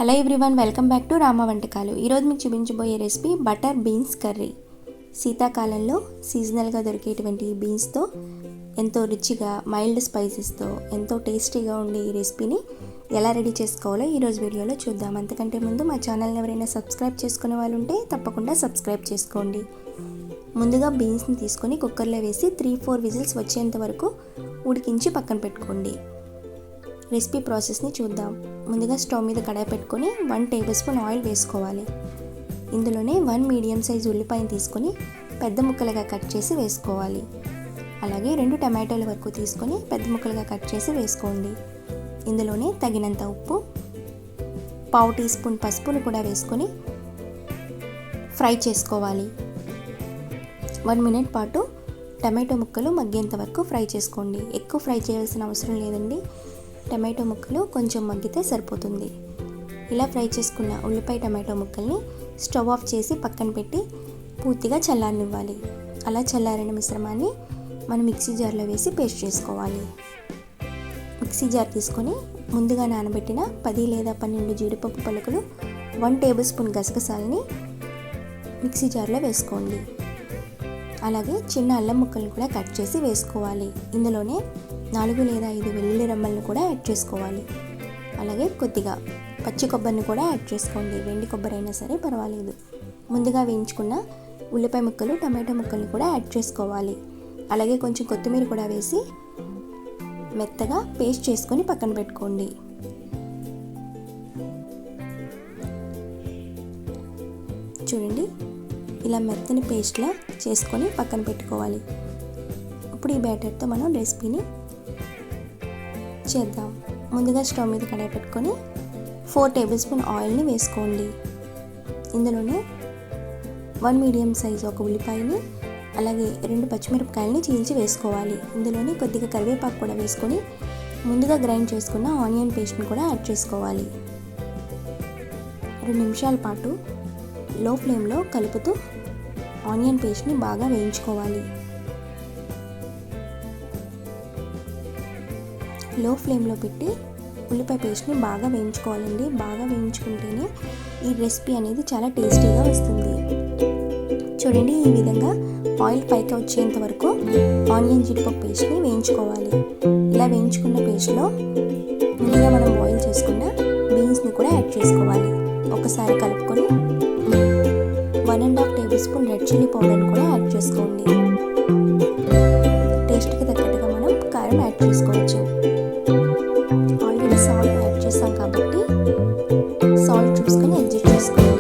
Hello everyone, welcome back to Rama వంటకాలు. ఈరోజు మీకు చూపించబోయే రెసిపీ బటర్ బీన్స్ కర్రీ. శీతాకాలంలో సీజనల్గా దొరికేటువంటి బీన్స్తో ఎంతో రుచిగా మైల్డ్ స్పైసెస్తో ఎంతో టేస్టీగా ఉండే ఈ రెసిపీని ఎలా రెడీ చేసుకోవాలో ఈరోజు వీడియోలో చూద్దాం. అంతకంటే ముందు మా ఛానల్ని ఎవరైనా సబ్స్క్రైబ్ చేసుకునే వాళ్ళు ఉంటే తప్పకుండా సబ్స్క్రైబ్ చేసుకోండి. ముందుగా బీన్స్ని తీసుకొని కుక్కర్లో వేసి 3-4 విజిల్స్ వచ్చేంత వరకు ఉడికించి పక్కన పెట్టుకోండి. రెసిపీ ప్రాసెస్ని చూద్దాం. ముందుగా స్టవ్ మీద కడాయి పెట్టుకొని 1 టేబుల్ స్పూన్ ఆయిల్ వేసుకోవాలి. ఇందులోనే 1 మీడియం సైజ్ ఉల్లిపాయను తీసుకొని పెద్ద ముక్కలుగా కట్ చేసి వేసుకోవాలి. అలాగే 2 టమాటోల వరకు తీసుకొని పెద్ద ముక్కలుగా కట్ చేసి వేసుకోండి. ఇందులోనే తగినంత ఉప్పు, 1/2 టీ స్పూన్ పసుపును కూడా వేసుకొని ఫ్రై చేసుకోవాలి. 1 మినిట్ పాటు టమాటో ముక్కలు మగ్గేంత వరకు ఫ్రై చేసుకోండి. ఎక్కువ ఫ్రై చేయాల్సిన అవసరం లేదండి. టమాటో ముక్కలు కొంచెం మగ్గితే సరిపోతుంది. ఇలా ఫ్రై చేసుకున్న ఉల్లిపాయ టమాటో ముక్కల్ని స్టవ్ ఆఫ్ చేసి పక్కన పెట్టి పూర్తిగా చల్లారనివ్వాలి. అలా చల్లారిన మిశ్రమాన్ని మనం మిక్సీ జార్లో వేసి పేస్ట్ చేసుకోవాలి. మిక్సీ జార్ తీసుకొని ముందుగా నానబెట్టిన 10 లేదా 12 జీడిపప్పు పలుకులు, 1 టేబుల్ స్పూన్ గసగసాలని మిక్సీ జార్లో వేసుకోండి. అలాగే చిన్న అల్లం ముక్కలను కూడా కట్ చేసి వేసుకోవాలి. ఇందులోనే 4 లేదా 5 వెల్లుల్లి రెమ్మలను కూడా యాడ్ చేసుకోవాలి. అలాగే కొద్దిగా పచ్చి కొబ్బరిని కూడా యాడ్ చేసుకోండి. వెండి కొబ్బరి అయినా సరే పర్వాలేదు. ముందుగా వేయించుకున్న ఉల్లిపాయ ముక్కలు, టమాటో ముక్కల్ని కూడా యాడ్ చేసుకోవాలి. అలాగే కొంచెం కొత్తిమీర కూడా వేసి మెత్తగా పేస్ట్ చేసుకొని పక్కన పెట్టుకోండి. చూడండి, ఇలా మెత్తని పేస్ట్లా చేసుకొని పక్కన పెట్టుకోవాలి. ఇప్పుడు ఈ బ్యాటర్తో మనం రెసిపీని చేద్దాం. ముందుగా స్టవ్ మీద కడాయి పెట్టుకొని 4 టేబుల్ స్పూన్ ఆయిల్ని వేసుకోండి. ఇందులోనే 1 మీడియం సైజ్ ఒక ఉల్లిపాయని, అలాగే 2 పచ్చిమిరపకాయలని చీల్చి వేసుకోవాలి. ఇందులోనే కొద్దిగా కరివేపాకు కూడా వేసుకొని ముందుగా గ్రైండ్ చేసుకున్న ఆనియన్ పేస్ట్ని కూడా యాడ్ చేసుకోవాలి. 2 నిమిషాల పాటు లో ఫ్లేమ్లో కలుపుతూ ఆనియన్ పేస్ట్ని బాగా వేయించుకోవాలి. లో ఫ్లేమ్లో పెట్టి ఉల్లిపాయ పేస్ట్ని బాగా వేయించుకోవాలండి. బాగా వేయించుకుంటేనే ఈ రెసిపీ అనేది చాలా టేస్టీగా వస్తుంది. చూడండి, ఈ విధంగా ఆయిల్ పైకి వచ్చేంత వరకు ఆనియన్ జీడిపప్పు పేస్ట్ని వేయించుకోవాలి. ఇలా వేయించుకున్న పేస్ట్లో ముందుగా మనం బాయిల్ చేసుకున్న బీన్స్ని కూడా యాడ్ చేసుకోవాలి. ఒకసారి కలుపుకొని 1.5 టేబుల్ స్పూన్ రెడ్ చిల్లీ పౌడర్ని కూడా యాడ్ చేసుకోండి. టేస్ట్కి తగ్గట్టుగా మనం కారం యాడ్ చేసుకోవచ్చు. ఆల్రెడీ సాల్ట్ యాడ్ చేస్తాం కాబట్టి సాల్ట్ చూసుకొని అడ్జస్ట్ చేసుకోండి.